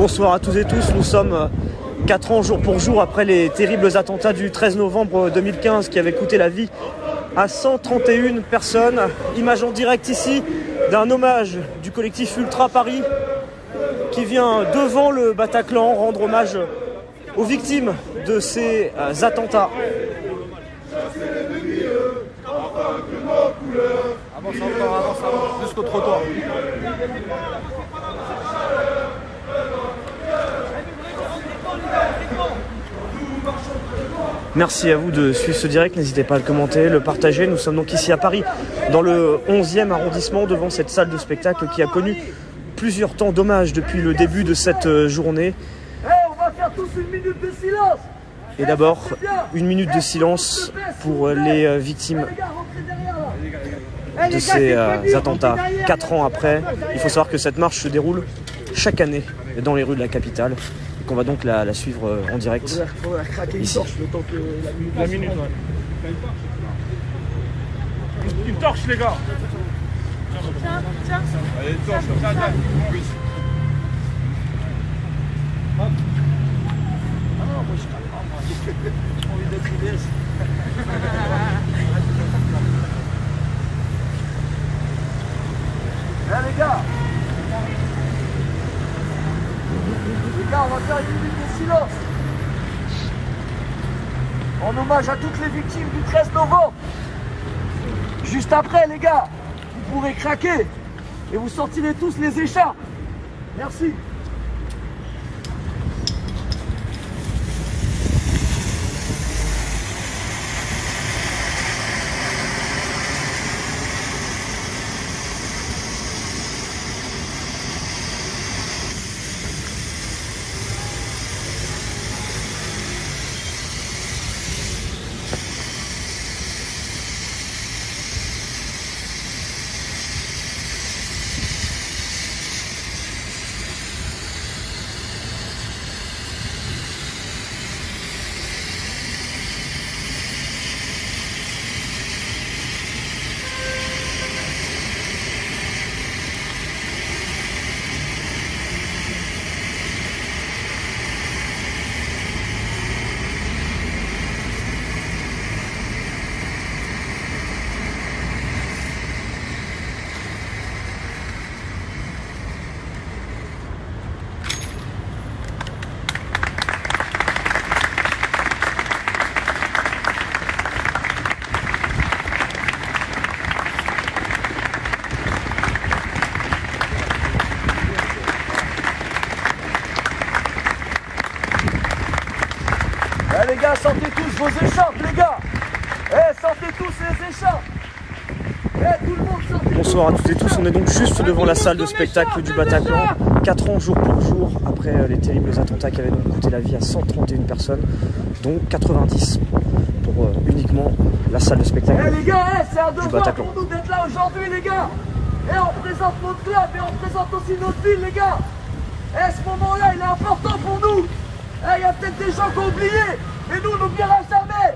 Bonsoir à toutes et tous, nous sommes 4 ans jour pour jour après les terribles attentats du 13 novembre 2015 qui avaient coûté la vie à 131 personnes. Image en direct ici d'un hommage du collectif Ultra Paris qui vient devant le Bataclan rendre hommage aux victimes de ces attentats. Avance encore, jusqu'au trottoir. Merci à vous de suivre ce direct, n'hésitez pas à le commenter, le partager. Nous sommes donc ici à Paris, dans le 11e arrondissement, devant cette salle de spectacle qui a connu plusieurs temps d'hommage depuis le début de cette journée. On va faire tous une minute de silence. Et d'abord, une minute de silence pour les victimes de ces attentats. 4 ans après, il faut savoir que cette marche se déroule chaque année dans les rues de la capitale. Qu'on va donc la suivre en direct ici. La minute, ouais. Une torche, les gars. Tiens. Allez, une torche, tiens. Oui. Hop. Ah non, moi je calme pas, moi. J'ai envie d'être idéal. Les gars, on va faire une minute de silence en hommage à toutes les victimes du 13 novembre. Juste après, les gars, vous pourrez craquer et vous sortirez tous les écharpes. Merci. Les gars, sortez tous vos écharpes, les gars. Sortez tous les écharpes. Tout le monde sortez. Bonsoir à toutes et tous, on est donc juste devant la salle de spectacle du Bataclan. 4 ans jour pour jour après les terribles attentats qui avaient donc coûté la vie à 131 personnes, dont 90 pour uniquement la salle de spectacle les gars, c'est un devoir Bataclan. pour nous d'être là aujourd'hui, les gars. On présente notre club et on présente aussi notre ville, les gars. Ce moment-là, il est important pour nous. Il y a peut-être des gens qui ont oublié, mais nous, on n'oubliera jamais.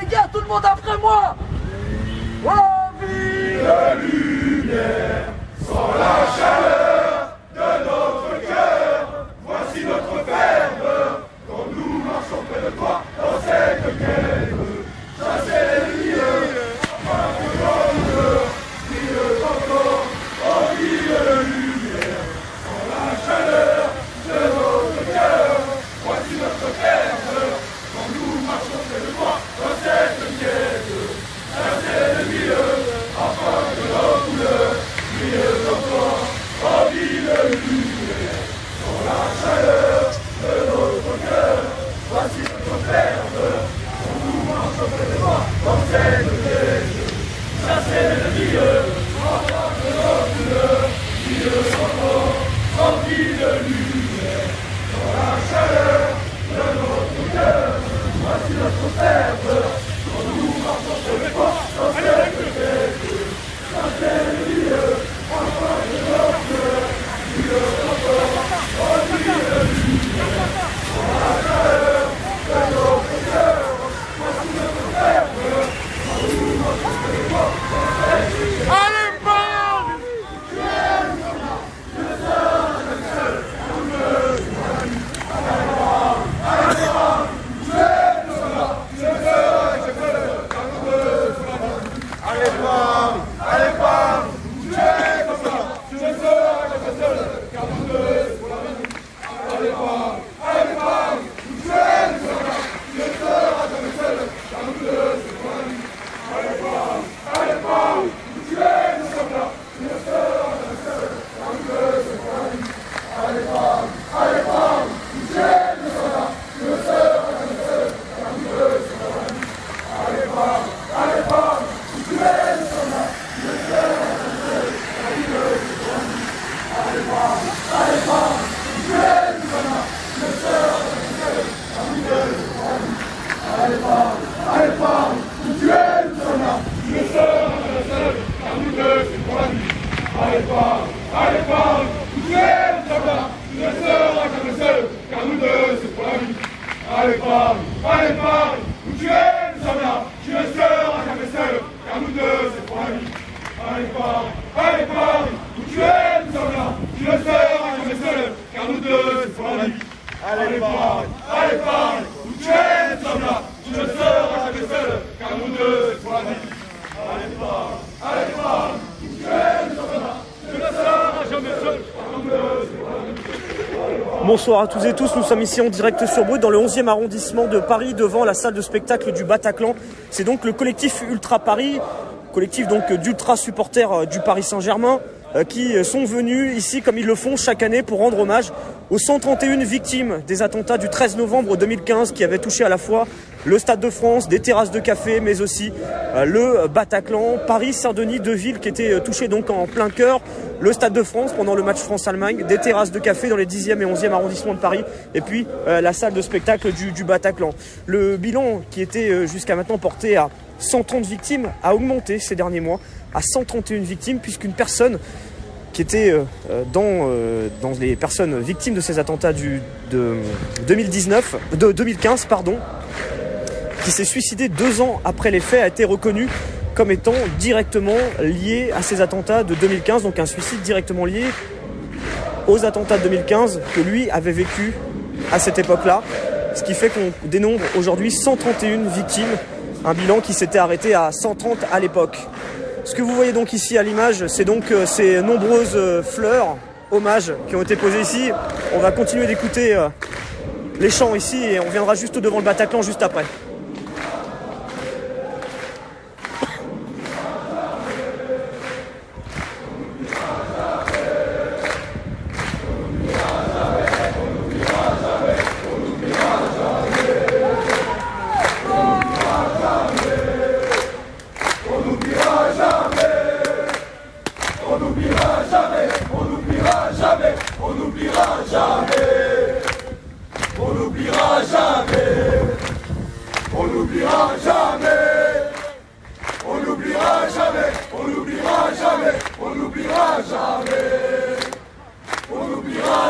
Les gars, tout le monde après moi. Vive la lumière, sans la chaleur de notre cœur. Voici notre ferveur, quand nous marchons près de toi, dans cette quête. Chasser l'ennemi, afin que l'homme brille encore. Oh, vive la lumière, sans la chaleur de notre cœur. Voici notre ferveur, quand nous marchons près de toi, dans cette quête. Chasser l'ennemi, afin que l'homme brille encore. jamais seuls, car nous deux, c'est pour la vie. Allez Paris, où tu es, nous sommes là. Tu ne seras jamais seul, car nous deux, c'est pour la vie. Allez Paris, où tu es, nous sommes là. Tu ne seras jamais seul, car nous deux, c'est pour la vie. Allez Paris, où tu es, nous sommes là. Tu ne seras jamais seul, car nous deux, c'est pour la vie. Allez Paris, où tu es, nous sommes là. Tu ne seras jamais seul, car nous deux, c'est pour la vie. Bonsoir à tous et tous, nous sommes ici en direct sur Brut dans le 11e arrondissement de Paris devant la salle de spectacle du Bataclan. C'est donc le collectif Ultra Paris, collectif donc d'ultra supporters du Paris Saint-Germain qui sont venus ici comme ils le font chaque année pour rendre hommage aux 131 victimes des attentats du 13 novembre 2015 qui avaient touché à la fois le Stade de France, des terrasses de café mais aussi le Bataclan, Paris, Saint-Denis, deux villes qui étaient touchées donc en plein cœur. Le Stade de France pendant le match France-Allemagne, des terrasses de café dans les 10e et 11e arrondissements de Paris et puis la salle de spectacle du Bataclan. Le bilan qui était jusqu'à maintenant porté à 130 victimes a augmenté ces derniers mois à 131 victimes puisqu'une personne qui était dans les personnes victimes de ces attentats de 2015, qui s'est suicidé 2 ans après les faits, a été reconnue comme étant directement lié à ces attentats de 2015, donc un suicide directement lié aux attentats de 2015 que lui avait vécu à cette époque-là, ce qui fait qu'on dénombre aujourd'hui 131 victimes, un bilan qui s'était arrêté à 130 à l'époque. Ce que vous voyez donc ici à l'image, c'est donc ces nombreuses fleurs, hommages qui ont été posées ici. On va continuer d'écouter les chants ici et on viendra juste devant le Bataclan juste après. On n'oubliera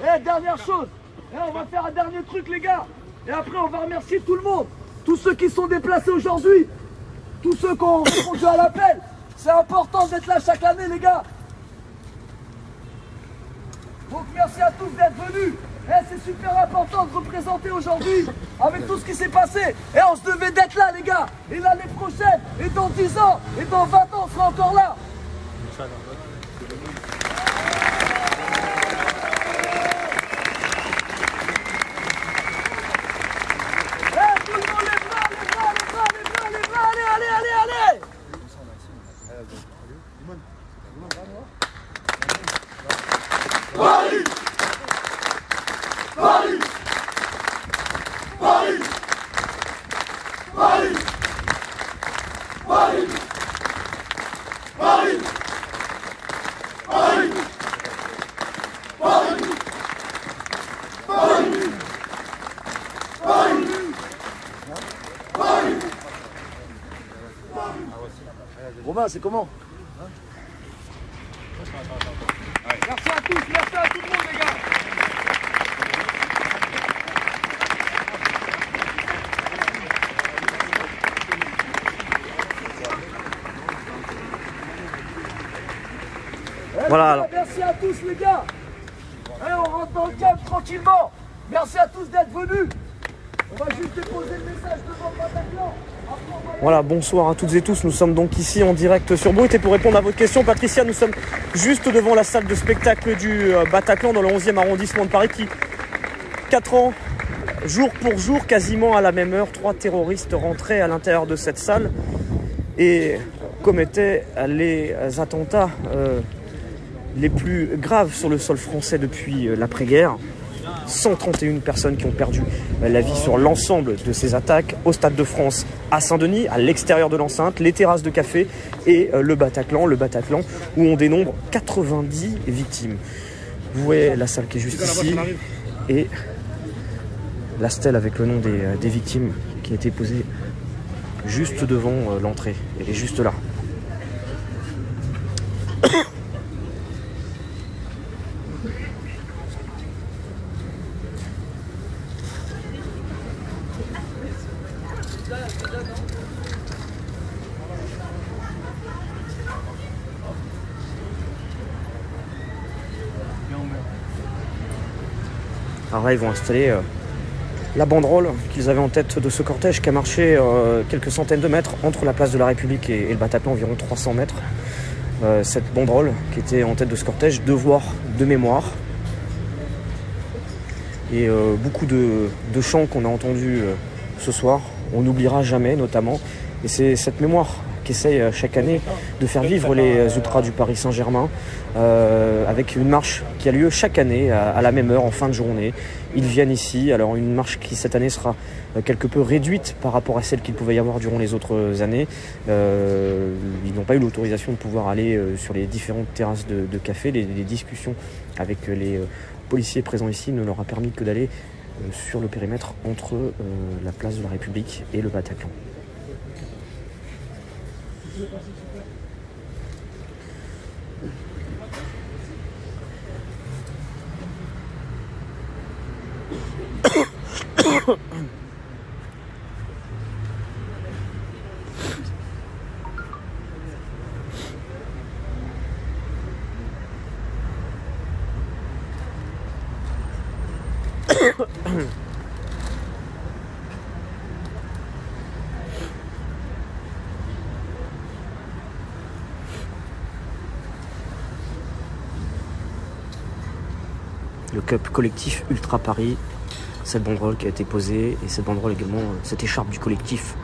Et dernière chose, on va faire un dernier truc les gars. Et après on va remercier tout le monde. Tous ceux qui sont déplacés aujourd'hui. Tous ceux qui ont répondu à l'appel. C'est important d'être là chaque année les gars. Donc merci à tous d'être venus. C'est super important de représenter aujourd'hui avec tout ce qui s'est passé. Et on se devait d'être là les gars. Et l'année prochaine, et dans 10 ans, et dans 20 ans, on sera encore là. Tout le monde les bras, allez. Paris! Paris! Paris! Paris! Paris! Paris! Paris! Paris! Paris! Paris! Paris! Romain, c'est comment? Merci à tous, merci à tout le monde les gars. Voilà. Merci à tous les gars. On rentre dans le calme tranquillement. Merci à tous d'être venus. On va juste déposer le message devant le Bataclan. Voilà, bonsoir à toutes et tous. Nous sommes donc ici en direct sur Brut. Et pour répondre à votre question, Patricia, nous sommes juste devant la salle de spectacle du Bataclan dans le 11e arrondissement de Paris qui, 4 ans, jour pour jour, quasiment à la même heure, 3 terroristes rentraient à l'intérieur de cette salle et commettaient les attentats les plus graves sur le sol français depuis l'après-guerre. 131 personnes qui ont perdu la vie sur l'ensemble de ces attaques au Stade de France à Saint-Denis, à l'extérieur de l'enceinte, les terrasses de café et le Bataclan où on dénombre 90 victimes. Vous voyez la salle qui est juste ici et la stèle avec le nom des victimes qui a été posée juste devant l'entrée. Elle est juste là. Alors là, ils vont installer la banderole qu'ils avaient en tête de ce cortège qui a marché quelques centaines de mètres entre la place de la République et le Bataclan, environ 300 mètres. Cette banderole qui était en tête de ce cortège, devoir de mémoire. Et beaucoup de chants qu'on a entendus ce soir, on n'oubliera jamais notamment. Et c'est cette mémoire qu'essaye chaque année de faire vivre les ultras du Paris Saint-Germain avec une marche qui a lieu chaque année à la même heure en fin de journée. Ils viennent ici, alors une marche qui cette année sera quelque peu réduite par rapport à celle qu'il pouvait y avoir durant les autres années. Ils n'ont pas eu l'autorisation de pouvoir aller sur les différentes terrasses de café. Les discussions avec les policiers présents ici ne leur a permis que d'aller sur le périmètre entre la place de la République et le Bataclan. Le Cup collectif Ultra Paris, cette banderole qui a été posée et cette banderole également, cette écharpe du collectif,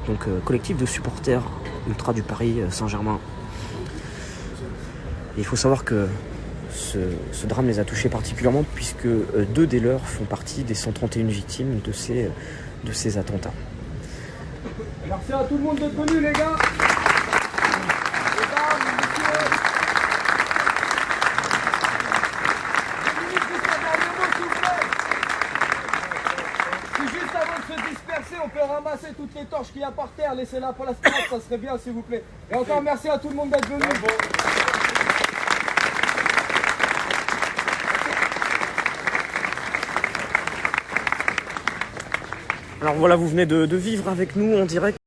donc collectif de supporters Ultra du Paris Saint-Germain. Et il faut savoir que ce drame les a touchés particulièrement puisque 2 des leurs font partie des 131 victimes de ces attentats. Merci à tout le monde d'être venu les gars. On peut ramasser ramasser toutes les torches qu'il y a par terre, laissez-la pour la stade, ça serait bien s'il vous plaît. Et encore merci à tout le monde d'être venu. Alors voilà, vous venez de vivre avec nous en direct